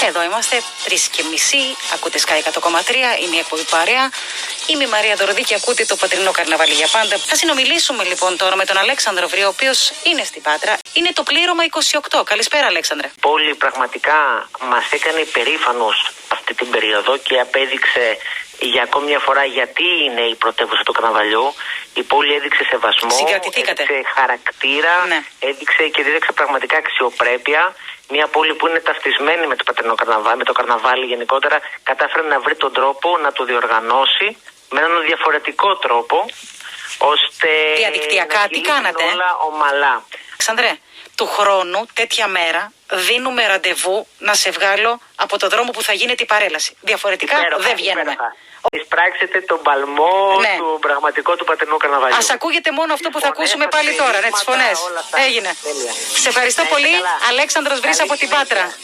Εδώ είμαστε 3:30. Ακούτε Sky 100,3. Είναι η εκπομπή Παρέα. Είμαι η Μαρία Δωροδή και ακούτε το Πατρινό Καρναβάλι για πάντα. Θα συνομιλήσουμε λοιπόν τώρα με τον Αλέξανδρο Βρύο, ο οποίος είναι στην Πάτρα. Είναι το πλήρωμα 28. Καλησπέρα, Αλέξανδρε. Η πόλη πραγματικά μας έκανε υπερήφανους αυτή την περίοδο και απέδειξε για ακόμη μια φορά γιατί είναι η πρωτεύουσα του καρναβαλιού. Η πόλη έδειξε σεβασμό, έδειξε χαρακτήρα, ναι. έδειξε και δίδαξε πραγματικά αξιοπρέπεια. Μια πόλη που είναι ταυτισμένη με το πατρινό καρναβάλι, με το καρναβάλι γενικότερα, κατάφερε να βρει τον τρόπο να το διοργανώσει με έναν διαφορετικό τρόπο, ώστε διαδικτυακά, τι κάνατε? Όλα ομαλά. Αλέξανδρε, του χρόνου τέτοια μέρα δίνουμε ραντεβού να σε βγάλω από το δρόμο που θα γίνεται η παρέλαση. Διαφορετικά δεν βγαίνουμε. Εισπράξετε τον παλμό ναι. του πραγματικού του πατρινού καρναβαλιού. Ας ακούγεται μόνο αυτό που θα ακούσουμε πάλι τώρα, τις φωνές. Έγινε. Σε ευχαριστώ πολύ, Αλέξανδρος Βρύς από την Πάτρα.